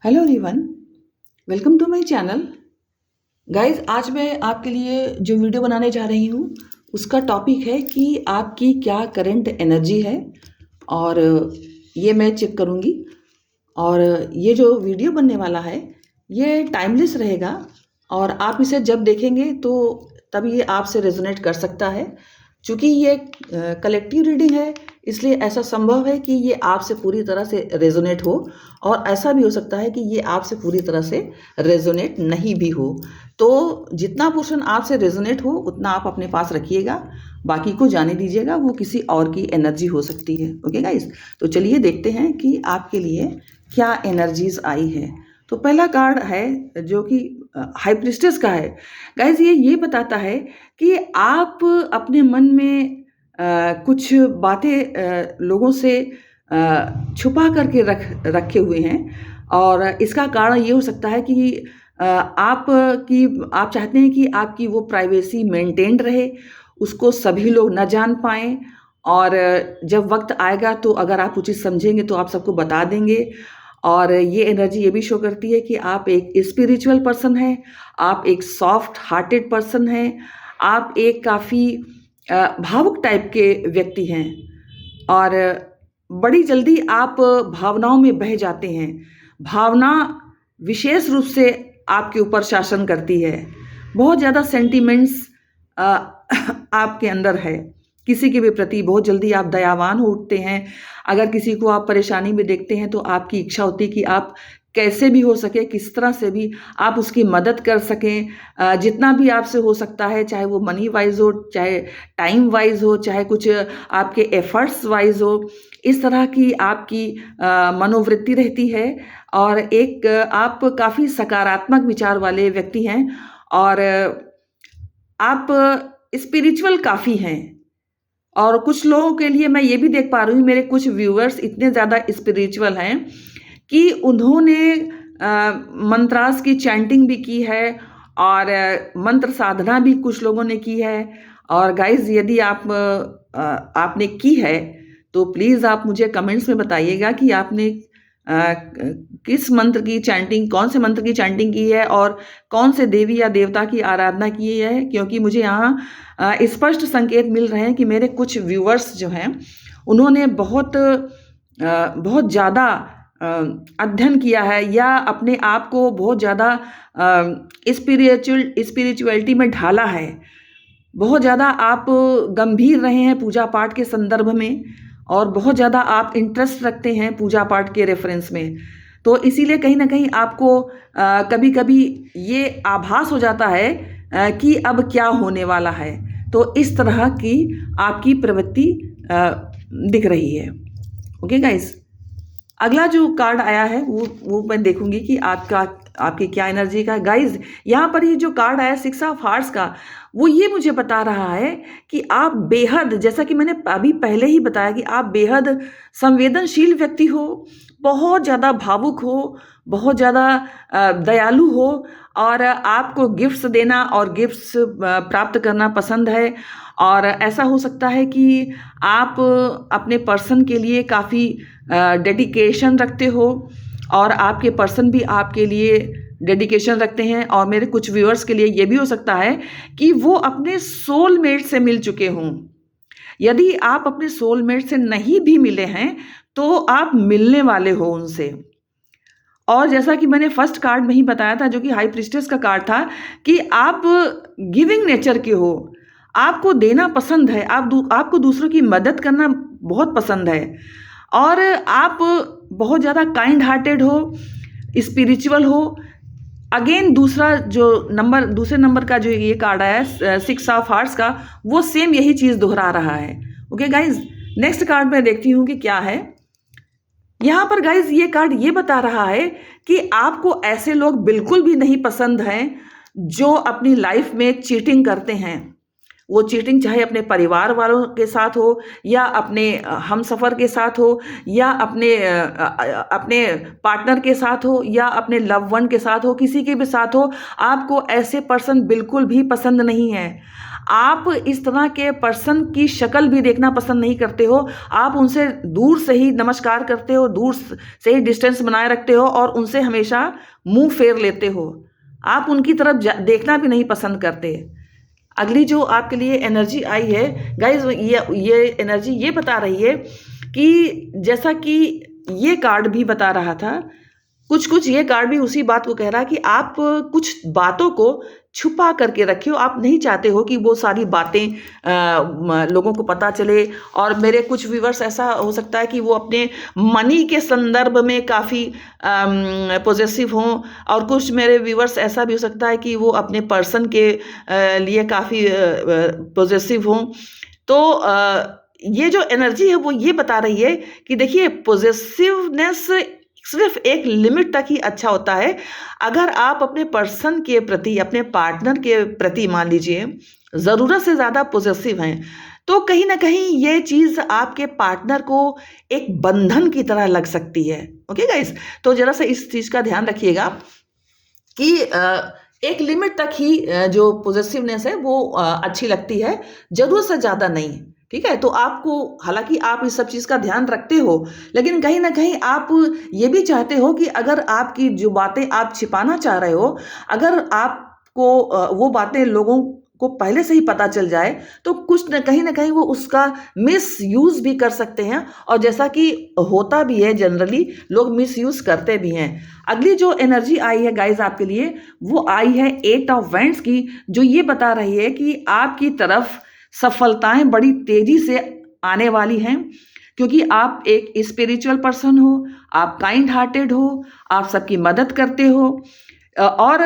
Hello everyone, welcome to my channel. Guys, आज मैं आपके लिए जो वीडियो बनाने जा रही हूँ उसका टॉपिक है कि आपकी क्या करंट एनर्जी है और ये मैं चेक करूँगी। और ये जो वीडियो बनने वाला है ये टाइमलेस रहेगा और आप इसे जब देखेंगे तो तब ये आपसे रेजोनेट कर सकता है। चूँकि ये कलेक्टिव रीडिंग है इसलिए ऐसा संभव है कि ये आपसे पूरी तरह से रेजोनेट हो और ऐसा भी हो सकता है कि ये आपसे पूरी तरह से रेजोनेट नहीं भी हो। तो जितना पोर्शन आपसे रेजोनेट हो उतना आप अपने पास रखिएगा, बाकी को जाने दीजिएगा, वो किसी और की एनर्जी हो सकती है। ओके गाइस, तो चलिए देखते हैं कि आपके लिए क्या एनर्जीज आई है। तो पहला कार्ड है जो कि हाई प्रिस्टेस का है। गाइस, ये बताता है कि आप अपने मन में कुछ बातें लोगों से छुपा करके रखे हुए हैं और इसका कारण ये हो सकता है कि आप चाहते हैं कि आपकी वो प्राइवेसी मेंटेन्ड रहे, उसको सभी लोग न जान पाएँ और जब वक्त आएगा तो अगर आप उचित समझेंगे तो आप सबको बता देंगे। और ये एनर्जी ये भी शो करती है कि आप एक स्पिरिचुअल पर्सन हैं, आप एक सॉफ्ट हार्टेड पर्सन हैं, आप एक काफ़ी भावुक टाइप के व्यक्ति हैं और बड़ी जल्दी आप भावनाओं में बह जाते हैं। भावना विशेष रूप से आपके ऊपर शासन करती है। बहुत ज़्यादा सेंटिमेंट्स आपके अंदर है, किसी के भी प्रति बहुत जल्दी आप दयावान हो उठते हैं। अगर किसी को आप परेशानी में देखते हैं तो आपकी इच्छा होती है कि आप कैसे भी हो सके, किस तरह से भी आप उसकी मदद कर सकें। जितना भी आपसे हो सकता है, चाहे वो मनी वाइज हो, चाहे टाइम वाइज हो, चाहे कुछ आपके एफर्ट्स वाइज हो, इस तरह की आपकी मनोवृत्ति रहती है। और एक आप काफ़ी सकारात्मक विचार वाले व्यक्ति हैं और आप स्पिरिचुअल काफ़ी हैं। और कुछ लोगों के लिए मैं ये भी देख पा रही हूँ, मेरे कुछ व्यूअर्स इतने ज़्यादा स्पिरिचुअल हैं कि उन्होंने मंत्रास की चैंटिंग भी की है और मंत्र साधना भी कुछ लोगों ने की है। और गाइज, यदि आपने की है तो प्लीज़ आप मुझे कमेंट्स में बताइएगा कि आपने किस मंत्र की चैंटिंग, कौन से मंत्र की चैंटिंग की है और कौन से देवी या देवता की आराधना की है। क्योंकि मुझे यहाँ स्पष्ट संकेत मिल रहे हैं कि मेरे कुछ व्यूअर्स जो हैं उन्होंने बहुत ज़्यादा अध्ययन किया है या अपने आप को बहुत ज़्यादा स्पिरिचुअलिटी में ढाला है। बहुत ज़्यादा आप गंभीर रहे हैं पूजा पाठ के संदर्भ में और बहुत ज़्यादा आप इंटरेस्ट रखते हैं पूजा पाठ के रेफरेंस में। तो इसीलिए कहीं ना कहीं आपको कभी कभी ये आभास हो जाता है कि अब क्या होने वाला है। तो इस तरह की आपकी प्रवृत्ति दिख रही है। ओके गाइस, अगला जो कार्ड आया है वो मैं देखूंगी कि आपकी क्या एनर्जी का। गाइज, यहाँ पर ये जो कार्ड आया 6 ऑफ हार्ट्स का, वो ये मुझे बता रहा है कि आप बेहद, जैसा कि मैंने अभी पहले ही बताया कि आप बेहद संवेदनशील व्यक्ति हो, बहुत ज़्यादा भावुक हो, बहुत ज़्यादा दयालु हो और आपको गिफ्ट्स देना और गिफ्ट्स प्राप्त करना पसंद है। और ऐसा हो सकता है कि आप अपने पर्सन के लिए काफ़ी डेडिकेशन रखते हो और आपके पर्सन भी आपके लिए डेडिकेशन रखते हैं। और मेरे कुछ व्यूअर्स के लिए ये भी हो सकता है कि वो अपने सोलमेट से मिल चुके हों। यदि आप अपने सोलमेट से नहीं भी मिले हैं तो आप मिलने वाले हो उनसे। और जैसा कि मैंने फर्स्ट कार्ड में ही बताया था, जो कि हाई प्रिस्टेस का कार्ड था, कि आप गिविंग नेचर के हो, आपको देना पसंद है, आपको दूसरों की मदद करना बहुत पसंद है और आप बहुत ज़्यादा काइंड हार्टेड हो, स्पिरिचुअल हो। अगेन दूसरे नंबर का जो ये कार्ड आया है 6 ऑफ हार्ट्स का, वो सेम यही चीज़ दोहरा रहा है। ओके गाइज, नेक्स्ट कार्ड मैं देखती हूँ कि क्या है। यहाँ पर गाइज ये कार्ड ये बता रहा है कि आपको ऐसे लोग बिल्कुल भी नहीं पसंद हैं जो अपनी लाइफ में चीटिंग करते हैं। वो चीटिंग चाहे अपने परिवार वालों के साथ हो या अपने हमसफ़र के साथ हो या अपने पार्टनर के साथ हो या अपने लव वन के साथ हो, किसी के भी साथ हो, आपको ऐसे पर्सन बिल्कुल भी पसंद नहीं है। आप इस तरह के पर्सन की शक्ल भी देखना पसंद नहीं करते हो, आप उनसे दूर से ही नमस्कार करते हो, दूर से ही डिस्टेंस बनाए रखते हो और उनसे हमेशा मुंह फेर लेते हो, आप उनकी तरफ देखना भी नहीं पसंद करते। अगली जो आपके लिए एनर्जी आई है गाइज, ये एनर्जी ये बता रही है कि जैसा कि ये कार्ड भी बता रहा था, कुछ ये कार्ड भी उसी बात को कह रहा है कि आप कुछ बातों को छुपा करके रखे हो, आप नहीं चाहते हो कि वो सारी बातें लोगों को पता चले। और मेरे कुछ व्यूवर्स ऐसा हो सकता है कि वो अपने मनी के संदर्भ में काफ़ी पॉजिटिव हों, और कुछ मेरे व्यूवर्स ऐसा भी हो सकता है कि वो अपने पर्सन के लिए काफ़ी पॉजिटिव हों। तो ये जो एनर्जी है वो ये बता रही है कि देखिए, पॉजिटिवनेस सिर्फ एक लिमिट तक ही अच्छा होता है। अगर आप अपने पर्सन के प्रति, अपने पार्टनर के प्रति मान लीजिए ज़रूरत से ज़्यादा पॉजिटिव हैं, तो कहीं ना कहीं ये चीज़ आपके पार्टनर को एक बंधन की तरह लग सकती है। ओके गाइस, तो ज़रा सा इस चीज़ का ध्यान रखिएगा कि एक लिमिट तक ही जो पॉजिटिवनेस है वो अच्छी लगती है, ज़रूरत से ज़्यादा नहीं। ठीक है, तो आपको, हालांकि आप इस सब चीज़ का ध्यान रखते हो, लेकिन कहीं ना कहीं आप ये भी चाहते हो कि अगर आपकी जो बातें आप छिपाना चाह रहे हो, अगर आपको वो बातें लोगों को पहले से ही पता चल जाए, तो कुछ न कहीं वो उसका मिस यूज़ भी कर सकते हैं। और जैसा कि होता भी है, जनरली लोग मिस यूज़ करते भी हैं। अगली जो एनर्जी आई है गाइज आपके लिए, वो आई है 8 ऑफ वैंड्स की, जो ये बता रही है कि आपकी तरफ सफलताएं बड़ी तेजी से आने वाली हैं, क्योंकि आप एक स्पिरिचुअल पर्सन हो, आप काइंड हार्टेड हो, आप सबकी मदद करते हो, और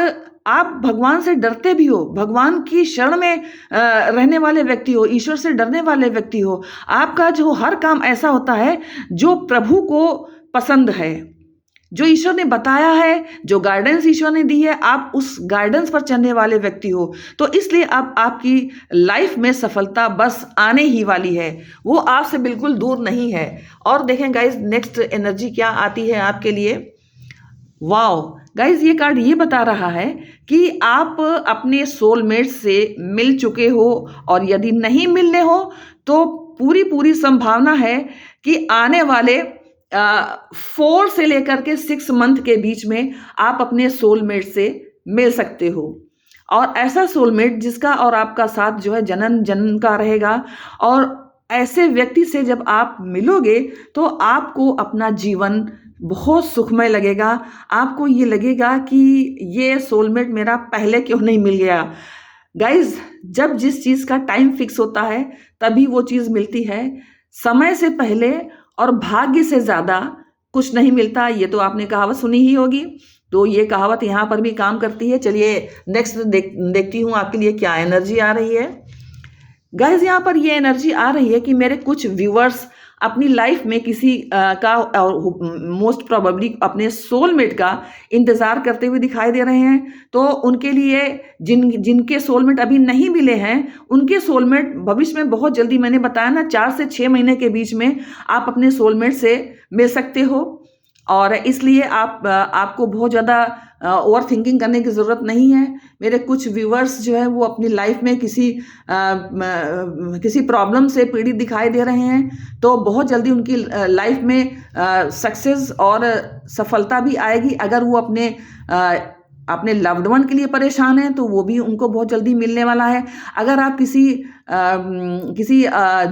आप भगवान से डरते भी हो, भगवान की शरण में रहने वाले व्यक्ति हो, ईश्वर से डरने वाले व्यक्ति हो। आपका जो हर काम ऐसा होता है जो प्रभु को पसंद है, जो ईश्वर ने बताया है, जो गाइडेंस ईश्वर ने दी है, आप उस गाइडेंस पर चलने वाले व्यक्ति हो। तो इसलिए अब आपकी लाइफ में सफलता बस आने ही वाली है, वो आपसे बिल्कुल दूर नहीं है। और देखें गाइज, नेक्स्ट एनर्जी क्या आती है आपके लिए। वाओ गाइज, ये कार्ड ये बता रहा है कि आप अपने सोलमेट से मिल चुके हो, और यदि नहीं मिलने हो तो पूरी संभावना है कि आने वाले 4 से लेकर के 6 मंथ के बीच में आप अपने सोलमेट से मिल सकते हो। और ऐसा सोलमेट जिसका और आपका साथ जो है जन्म जन्म का रहेगा। और ऐसे व्यक्ति से जब आप मिलोगे तो आपको अपना जीवन बहुत सुखमय लगेगा। आपको ये लगेगा कि ये सोलमेट मेरा पहले क्यों नहीं मिल गया। गाइज, जब जिस चीज़ का टाइम फिक्स होता है तभी वो चीज़ मिलती है। समय से पहले और भाग्य से ज़्यादा कुछ नहीं मिलता। ये तो आपने कहावत सुनी ही होगी, तो ये कहावत यहाँ पर भी काम करती है। चलिए नेक्स्ट देखती हूँ आपके लिए क्या एनर्जी आ रही है। गाइज, यहाँ पर ये एनर्जी आ रही है कि मेरे कुछ व्यूअर्स अपनी लाइफ में किसी का, मोस्ट प्रोबेबली अपने सोलमेट का इंतज़ार करते हुए दिखाई दे रहे हैं। तो उनके लिए जिनके सोलमेट अभी नहीं मिले हैं, उनके सोलमेट भविष्य में बहुत जल्दी, मैंने बताया ना, 4 से 6 महीने के बीच में आप अपने सोलमेट से मिल सकते हो। और इसलिए आपको बहुत ज़्यादा ओवर थिंकिंग करने की ज़रूरत नहीं है। मेरे कुछ व्यूअर्स जो है वो अपनी लाइफ में किसी प्रॉब्लम से पीड़ित दिखाई दे रहे हैं, तो बहुत जल्दी उनकी लाइफ में सक्सेस और सफलता भी आएगी। अगर वो अपने लव्ड वन के लिए परेशान हैं तो वो भी उनको बहुत जल्दी मिलने वाला है। अगर आप किसी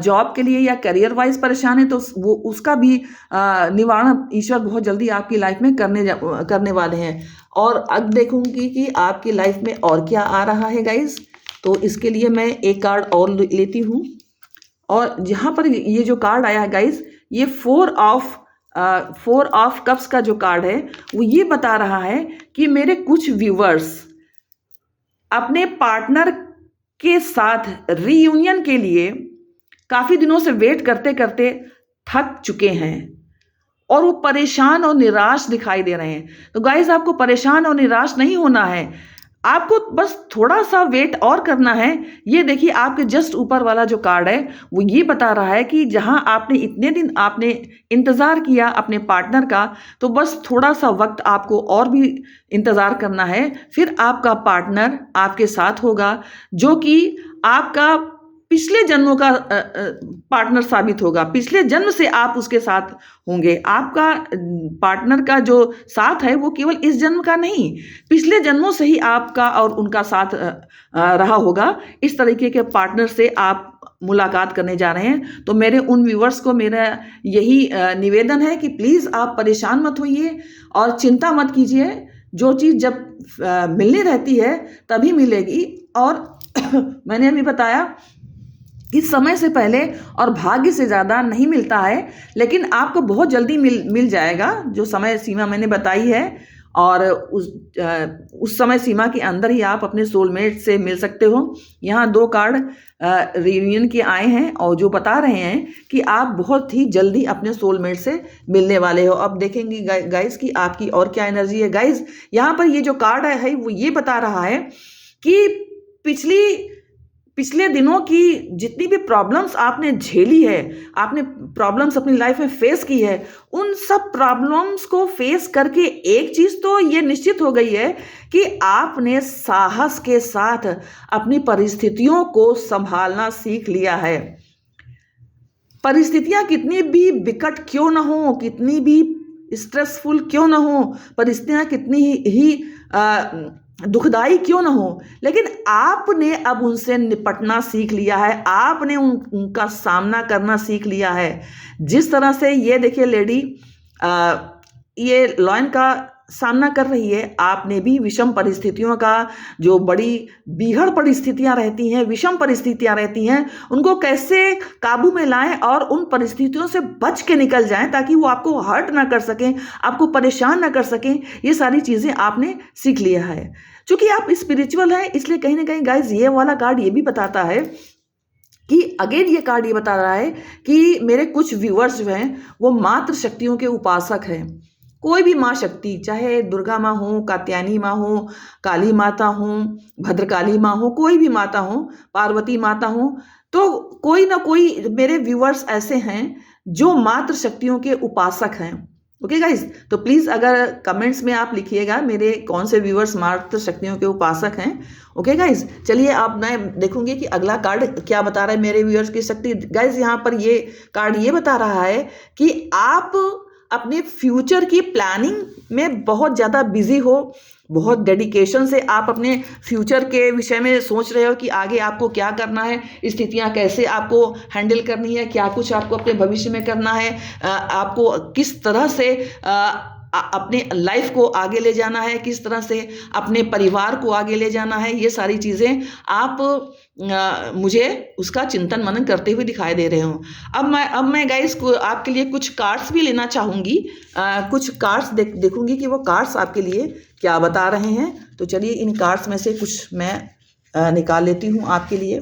जॉब के लिए या करियर वाइज परेशान हैं तो वो उसका भी निवारण ईश्वर बहुत जल्दी आपकी लाइफ में करने वाले हैं। और अब देखूंगी कि आपकी लाइफ में और क्या आ रहा है गाइज। तो इसके लिए मैं एक कार्ड और लेती हूँ, और जहाँ पर ये जो कार्ड आया है गाइज, ये 4 ऑफ कप्स का जो कार्ड है वो ये बता रहा है कि मेरे कुछ व्यूअर्स अपने पार्टनर के साथ रीयूनियन के लिए काफ़ी दिनों से वेट करते करते थक चुके हैं और वो परेशान और निराश दिखाई दे रहे हैं। तो गाइज, आपको परेशान और निराश नहीं होना है, आपको बस थोड़ा सा वेट और करना है। ये देखिए, आपके जस्ट ऊपर वाला जो कार्ड है वो ये बता रहा है कि जहां आपने इतने दिन आपने इंतज़ार किया अपने पार्टनर का, तो बस थोड़ा सा वक्त आपको और भी इंतज़ार करना है। फिर आपका पार्टनर आपके साथ होगा, जो कि आपका पिछले जन्मों का पार्टनर साबित होगा। पिछले जन्म से आप उसके साथ होंगे। आपका पार्टनर का जो साथ है वो केवल इस जन्म का नहीं, पिछले जन्मों से ही आपका और उनका साथ रहा होगा। इस तरीके के पार्टनर से आप मुलाकात करने जा रहे हैं। तो मेरे उन व्यूवर्स को मेरा यही निवेदन है कि प्लीज़ आप परेशान मत होइए और चिंता मत कीजिए। जो चीज़ जब मिलनी रहती है तभी मिलेगी। और मैंने अभी बताया कि समय से पहले और भाग्य से ज़्यादा नहीं मिलता है, लेकिन आपको बहुत जल्दी मिल जाएगा जो समय सीमा मैंने बताई है। और उस समय सीमा के अंदर ही आप अपने सोलमेट से मिल सकते हो। यहाँ 2 कार्ड रियूनियन के आए हैं और जो बता रहे हैं कि आप बहुत ही जल्दी अपने सोलमेट से मिलने वाले हो। अब देखेंगे गाइस कि आपकी और क्या एनर्जी है। गाइस यहाँ पर ये जो कार्ड है वो ये बता रहा है कि पिछले दिनों की जितनी भी प्रॉब्लम्स आपने झेली है, आपने प्रॉब्लम्स अपनी लाइफ में फेस की है, उन सब प्रॉब्लम्स को फेस करके एक चीज़ तो ये निश्चित हो गई है कि आपने साहस के साथ अपनी परिस्थितियों को संभालना सीख लिया है। परिस्थितियां कितनी भी विकट क्यों ना हो, कितनी भी स्ट्रेसफुल क्यों ना हो, परिस्थितियां कितनी ही दुखदाई क्यों ना हो, लेकिन आपने अब उनसे निपटना सीख लिया है। आपने उनका सामना करना सीख लिया है। जिस तरह से ये देखिए लेडी ये लॉयन का सामना कर रही है, आपने भी विषम परिस्थितियों का, जो बड़ी बीहड़ परिस्थितियां रहती हैं, विषम परिस्थितियां रहती हैं, उनको कैसे काबू में लाएं और उन परिस्थितियों से बच के निकल जाएं ताकि वो आपको हर्ट ना कर सकें, आपको परेशान ना कर सकें। ये सारी चीज़ें आपने सीख लिया है। चूंकि आप स्पिरिचुअल हैं, इसलिए कहीं ना कहीं गाइज ये वाला कार्ड ये भी बताता है कि अगेन ये कार्ड ये बता रहा है कि मेरे कुछ व्यूअर्स जो हैं वो मातृ शक्तियों के उपासक हैं। कोई भी माँ शक्ति, चाहे दुर्गा माँ हो, कात्यायनी माँ हो, काली माता हो, भद्रकाली माँ हो, कोई भी माता हो, पार्वती माता हो, तो कोई ना कोई मेरे व्यूअर्स ऐसे हैं जो मातृ शक्तियों के उपासक हैं। ओके गाइज, तो प्लीज़ अगर कमेंट्स में आप लिखिएगा मेरे कौन से व्यूअर्स मातृ शक्तियों के उपासक हैं। ओके गाइज, चलिए अब मैं देखूंगी कि अगला कार्ड क्या बता रहा है मेरे व्यूअर्स की शक्ति। गाइज यहाँ पर ये कार्ड ये बता रहा है कि आप अपने फ्यूचर की प्लानिंग में बहुत ज़्यादा बिजी हो, बहुत डेडिकेशन से आप अपने फ्यूचर के विषय में सोच रहे हो कि आगे आपको क्या करना है, स्थितियां कैसे आपको हैंडल करनी है, क्या कुछ आपको अपने भविष्य में करना है, आपको किस तरह से अपने लाइफ को आगे ले जाना है, किस तरह से अपने परिवार को आगे ले जाना है। ये सारी चीज़ें आप मुझे उसका चिंतन मनन करते हुए दिखाई दे रहे हो। अब मैं गाइस को आपके लिए कुछ कार्ड्स भी लेना चाहूँगी। कुछ कार्ड्स देखूंगी कि वो कार्ड्स आपके लिए क्या बता रहे हैं। तो चलिए इन कार्ड्स में से कुछ मैं निकाल लेती हूँ आपके लिए।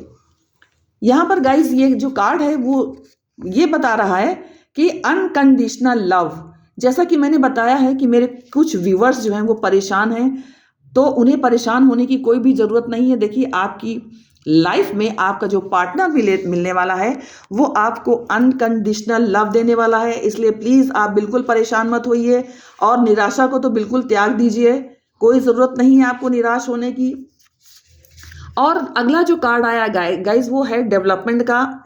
यहाँ पर गाइस ये जो कार्ड है वो ये बता रहा है कि अनकंडीशनल लव। जैसा कि मैंने बताया है कि मेरे कुछ व्यूवर्स जो हैं वो परेशान हैं, तो उन्हें परेशान होने की कोई भी ज़रूरत नहीं है। देखिए आपकी लाइफ में आपका जो पार्टनर मिलने वाला है वो आपको अनकंडीशनल लव देने वाला है। इसलिए प्लीज़ आप बिल्कुल परेशान मत होइए और निराशा को तो बिल्कुल त्याग दीजिए। कोई ज़रूरत नहीं है आपको निराश होने की। और अगला जो कार्ड आया गाइज वो है डेवलपमेंट का।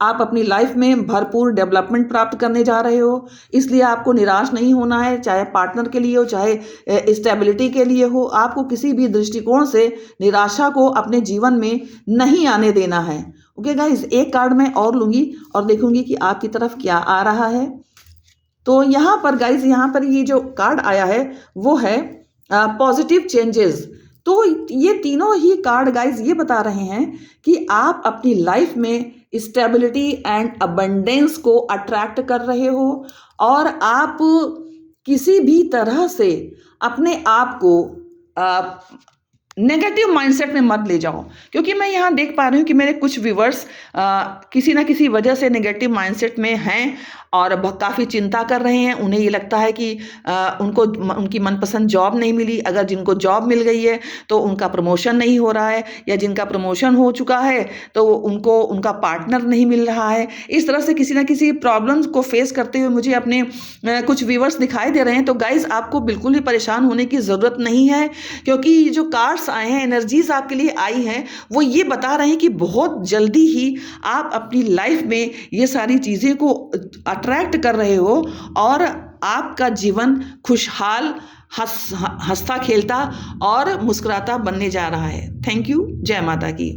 आप अपनी लाइफ में भरपूर डेवलपमेंट प्राप्त करने जा रहे हो, इसलिए आपको निराश नहीं होना है, चाहे पार्टनर के लिए हो, चाहे स्टेबिलिटी के लिए हो। आपको किसी भी दृष्टिकोण से निराशा को अपने जीवन में नहीं आने देना है। ओके गाइज, एक कार्ड मैं और लूँगी और देखूंगी कि आपकी तरफ क्या आ रहा है। तो यहाँ पर गाइज, यहाँ पर ये जो कार्ड आया है वो है पॉजिटिव चेंजेस। तो ये तीनों ही कार्ड गाइज ये बता रहे हैं कि आप अपनी लाइफ में स्टेबिलिटी एंड अबंडेंस को अट्रैक्ट कर रहे हो और आप किसी भी तरह से अपने आप को नेगेटिव माइंडसेट में मत ले जाओ। क्योंकि मैं यहाँ देख पा रही हूँ कि मेरे कुछ व्यूवर्स किसी ना किसी वजह से नेगेटिव माइंडसेट में हैं और काफ़ी चिंता कर रहे हैं। उन्हें ये लगता है कि उनको उनकी मनपसंद जॉब नहीं मिली। अगर जिनको जॉब मिल गई है तो उनका प्रमोशन नहीं हो रहा है, या जिनका प्रमोशन हो चुका है तो उनको उनका पार्टनर नहीं मिल रहा है। इस तरह से किसी ना किसी प्रॉब्लम्स को फेस करते हुए मुझे अपने कुछ व्यूवर्स दिखाई दे रहे हैं। तो गाइज, आपको बिल्कुल भी परेशान होने की ज़रूरत नहीं है, क्योंकि जो कार्ड्स आए हैं, एनर्जीज आपके लिए आई हैं, वो ये बता रहे हैं कि बहुत जल्दी ही आप अपनी लाइफ में ये सारी चीज़ें को अट्रैक्ट कर रहे हो, और आपका जीवन खुशहाल, हंसता खेलता और मुस्कुराता बनने जा रहा है। Thank you. जय माता की।